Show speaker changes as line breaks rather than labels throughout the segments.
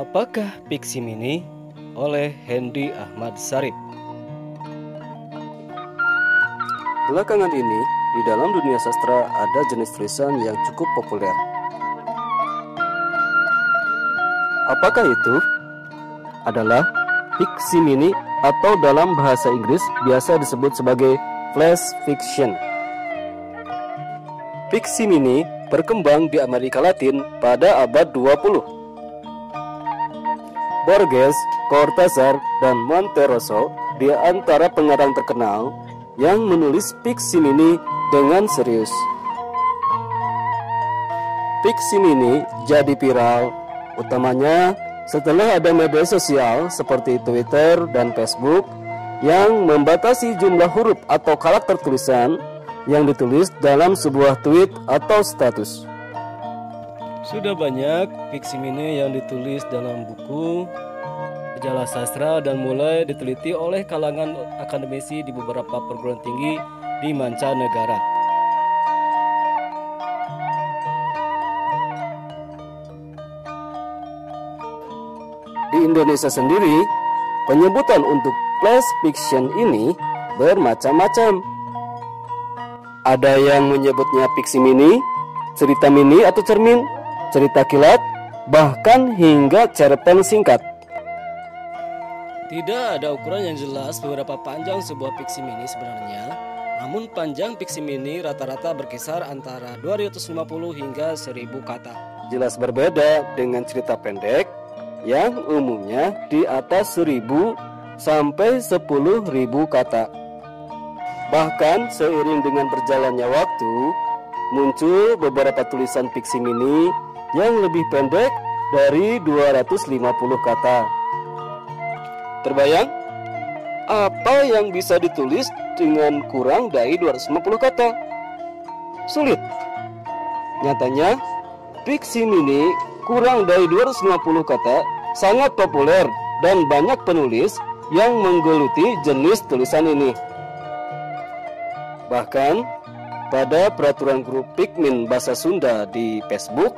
Apakah Piksi Mini? Oleh Hendy Ahmad Sarip. Belakangan ini, di dalam dunia sastra ada jenis tulisan yang cukup populer. Apakah itu? Adalah Piksi Mini atau dalam bahasa Inggris biasa disebut sebagai flash fiction. Piksi Mini berkembang di Amerika Latin pada abad 20. Borges, Cortázar, dan Monterroso di antara pengarang terkenal yang menulis Piksi Mini dengan serius. Piksi Mini jadi viral, utamanya setelah ada media sosial seperti Twitter dan Facebook yang membatasi jumlah huruf atau karakter tulisan yang ditulis dalam sebuah tweet atau status. Sudah banyak Piksi Mini yang ditulis dalam buku, majalah sastra, dan mulai diteliti oleh kalangan akademisi di beberapa perguruan tinggi di mancanegara. Di Indonesia sendiri, penyebutan untuk flash fiction ini bermacam-macam. Ada yang menyebutnya Piksi Mini, cerita mini atau cermin, cerita kilat, bahkan hingga cerpen singkat. Tidak ada ukuran yang jelas beberapa panjang sebuah Piksi Mini sebenarnya, namun panjang Piksi Mini rata-rata berkisar antara 250 hingga 1000 kata. Jelas berbeda dengan cerita pendek yang umumnya di atas 1000 sampai 10.000 kata. Bahkan seiring dengan berjalannya waktu, muncul beberapa tulisan Piksi Mini yang lebih pendek dari 250 kata. Terbayang? Apa yang bisa ditulis dengan kurang dari 250 kata? Sulit. Nyatanya, Piksi Mini kurang dari 250 kata sangat populer dan banyak penulis yang menggeluti jenis tulisan ini. Bahkan, pada peraturan grup Pikmin Bahasa Sunda di Facebook,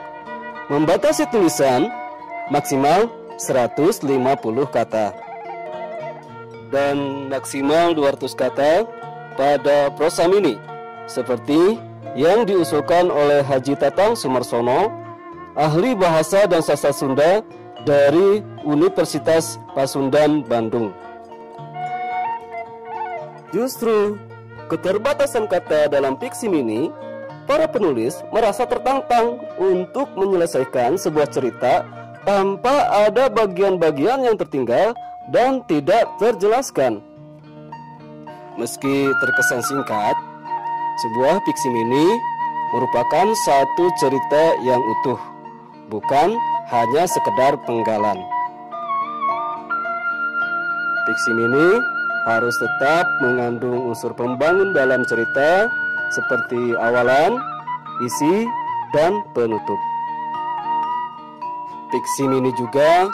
membatasi tulisan maksimal 150 kata dan maksimal 200 kata pada prosa mini, seperti yang diusulkan oleh Haji Tatang Sumarsono, ahli bahasa dan sastra Sunda dari Universitas Pasundan, Bandung. Justru keterbatasan kata dalam Piksi Mini, para penulis merasa tertantang untuk menyelesaikan sebuah cerita tanpa ada bagian-bagian yang tertinggal dan tidak terjelaskan. Meski terkesan singkat, sebuah Piksi Mini merupakan satu cerita yang utuh, bukan hanya sekedar penggalan. Piksi Mini harus tetap mengandung unsur pembangun dalam cerita seperti awalan, isi, dan penutup. Piksi Mini juga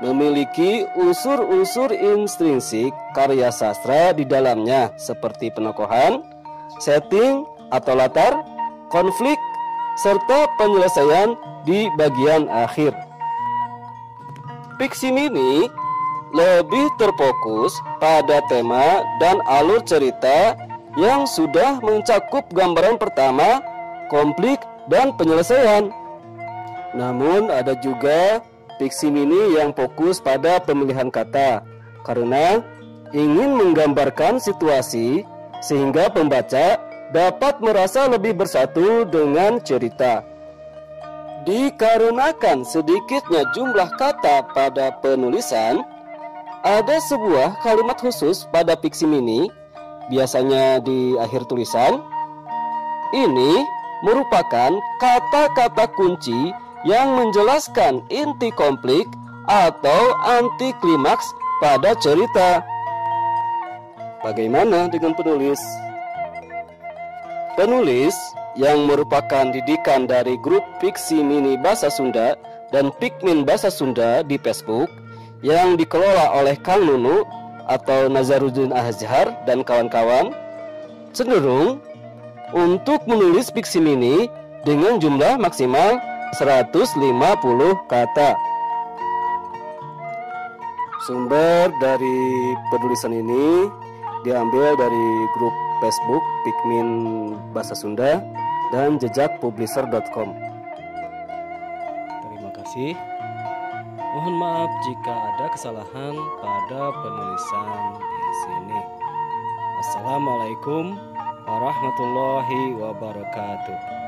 memiliki unsur-unsur intrinsik karya sastra di dalamnya seperti penokohan, setting atau latar, konflik, serta penyelesaian di bagian akhir. Piksi Mini lebih terfokus pada tema dan alur cerita yang sudah mencakup gambaran pertama, konflik, dan penyelesaian. Namun ada juga Piksi Mini yang fokus pada pemilihan kata karena ingin menggambarkan situasi sehingga pembaca dapat merasa lebih bersatu dengan cerita. Dikarenakan sedikitnya jumlah kata pada penulisan, ada sebuah kalimat khusus pada Piksi Mini, biasanya di akhir tulisan. Ini merupakan kata-kata kunci yang menjelaskan inti konflik atau anti klimaks pada cerita. Bagaimana dengan penulis? Penulis yang merupakan didikan dari grup Piksi Mini Bahasa Sunda dan Pikmin Bahasa Sunda di Facebook yang dikelola oleh Kang Nunu atau Nazaruddin Azhar dan kawan-kawan, cenderung untuk menulis Piksi Mini dengan jumlah maksimal 150 kata. Sumber dari penulisan ini diambil dari grup Facebook Pikmin Bahasa Sunda dan jejakpublisher.com. Terima kasih. Mohon maaf jika ada kesalahan pada penulisan di sini. Assalamualaikum warahmatullahi wabarakatuh.